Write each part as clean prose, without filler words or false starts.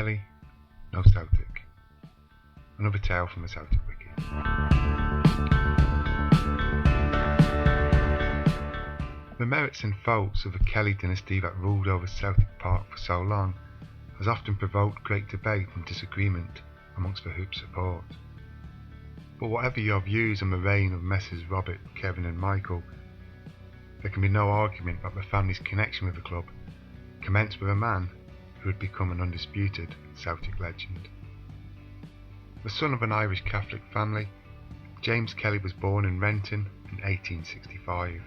Kelly No Keltic. Another tale from the Celtic Wiki. The merits and faults of the Kelly dynasty that ruled over Celtic Park for so long has often provoked great debate and disagreement amongst the Hoop support. But whatever your views on the reign of Messrs Robert, Kevin and Michael, there can be no argument that the family's connection with the club commenced with a man who had become an undisputed Celtic legend. The son of an Irish Catholic family, James Kelly was born in Renton in 1865.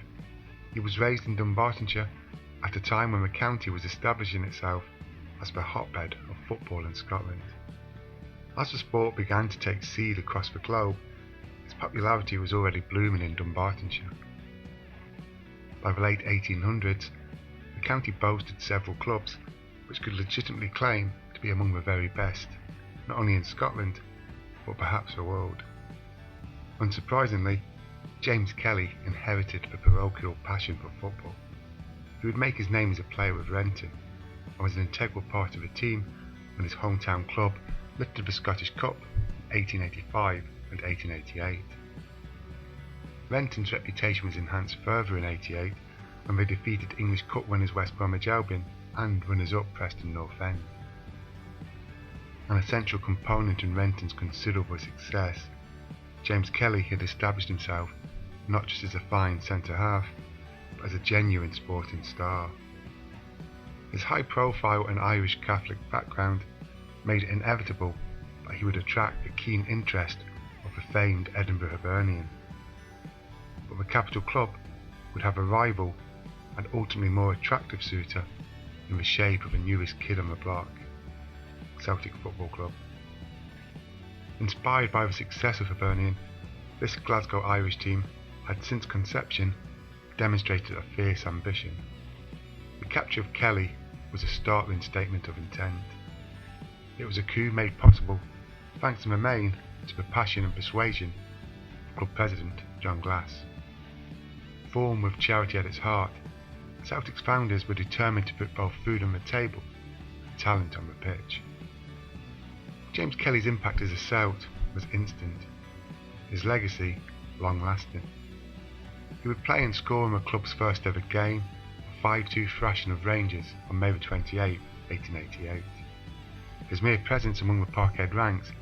He was raised in Dunbartonshire at a time when the county was establishing itself as the hotbed of football in Scotland. As the sport began to take seed across the globe, its popularity was already blooming in Dunbartonshire. By the late 1800s, the county boasted several clubs which could legitimately claim to be among the very best, not only in Scotland, but perhaps the world. Unsurprisingly, James Kelly inherited the parochial passion for football. He would make his name as a player with Renton, and was an integral part of the team when his hometown club lifted the Scottish Cup in 1885 and 1888. Renton's reputation was enhanced further in 88 when they defeated English Cup winners West Bromwich Albion and runners-up Preston North End. An essential component in Renton's considerable success, James Kelly had established himself not just as a fine centre-half, but as a genuine sporting star. His high-profile and Irish Catholic background made it inevitable that he would attract the keen interest of the famed Edinburgh Hibernian. But the capital club would have a rival and ultimately more attractive suitor in the shape of the newest kid on the block, Celtic Football Club. Inspired by the success of Hibernian, this Glasgow Irish team had since conception demonstrated a fierce ambition. The capture of Kelly was a startling statement of intent. It was a coup made possible thanks in the main to the passion and persuasion of club president John Glass. Formed with charity at its heart, Celtic's founders were determined to put both food on the table and talent on the pitch. James Kelly's impact as a Celt was instant, his legacy long-lasting. He would play and score in the club's first ever game, a 5-2 thrashing of Rangers on May 28, 1888. His mere presence among the Parkhead ranks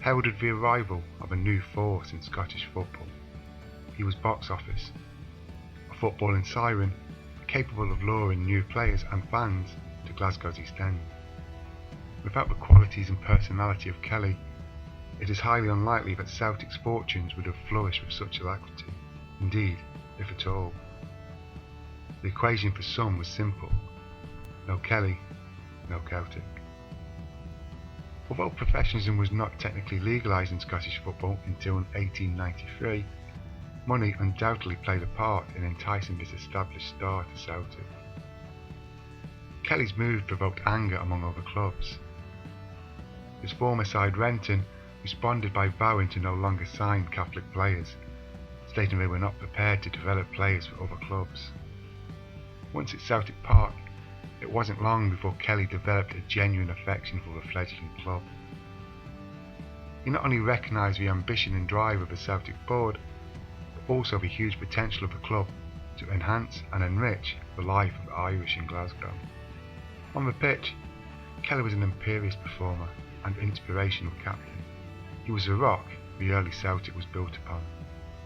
heralded the arrival of a new force in Scottish football. He was box office, a footballing siren capable of luring new players and fans to Glasgow's East End. Without the qualities and personality of Kelly, it is highly unlikely that Celtic's fortunes would have flourished with such alacrity, indeed, if at all. The equation for some was simple: no Kelly, no Celtic. Although professionalism was not technically legalised in Scottish football until 1893, money undoubtedly played a part in enticing this established star to Celtic. Kelly's move provoked anger among other clubs. His former side Renton responded by vowing to no longer sign Catholic players, stating they were not prepared to develop players for other clubs. Once at Celtic Park, it wasn't long before Kelly developed a genuine affection for the fledgling club. He not only recognised the ambition and drive of the Celtic board, but also the huge potential of the club to enhance and enrich the life of the Irish in Glasgow. On the pitch, Kelly was an imperious performer and inspirational captain. He was the rock the early Celtic was built upon.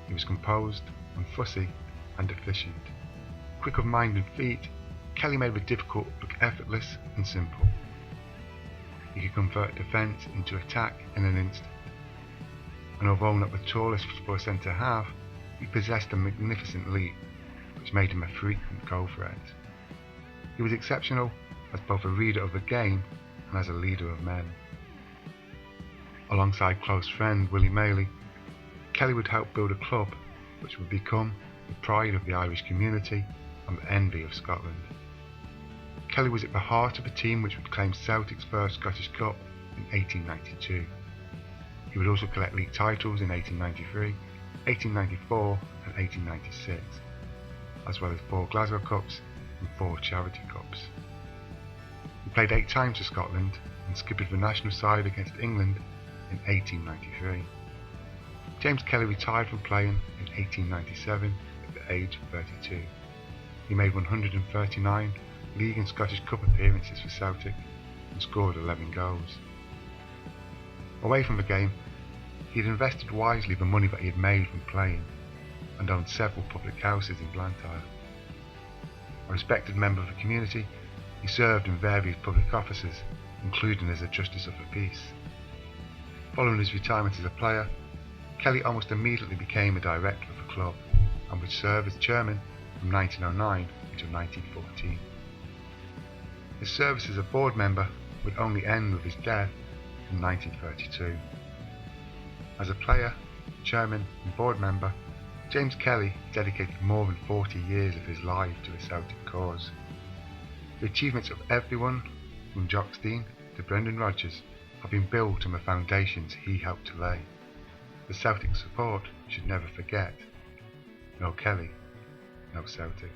He was composed, unfussy and efficient. Quick of mind and feet, Kelly made the difficult look effortless and simple. He could convert defence into attack in an instant. And although not the tallest for a centre-half, he possessed a magnificent leap, which made him a frequent goal threat. He was exceptional as both a reader of the game and as a leader of men. Alongside close friend Willie Maley, Kelly would help build a club which would become the pride of the Irish community and the envy of Scotland. Kelly was at the heart of a team which would claim Celtic's first Scottish Cup in 1892. He would also collect league titles in 1893, 1894 and 1896, as well as 4 Glasgow Cups and 4 Charity Cups. The played 8 times for Scotland and skippered the national side against England in 1893. James Kelly retired from playing in 1897 at the age of 32. He made 139 League and Scottish Cup appearances for Celtic and scored 11 goals. Away from the game, he had invested wisely the money that he had made from playing and owned several public houses in Blantyre. A respected member of the community, he served in various public offices, including as a Justice of the Peace. Following his retirement as a player, Kelly almost immediately became a director of the club and would serve as chairman from 1909 until 1914. His service as a board member would only end with his death in 1932. As a player, chairman and board member, James Kelly dedicated more than 40 years of his life to the Celtic cause. The achievements of everyone, from Jock Stein to Brendan Rodgers, have been built on the foundations he helped to lay. The Celtic support should never forget: no Kelly, no Celtic.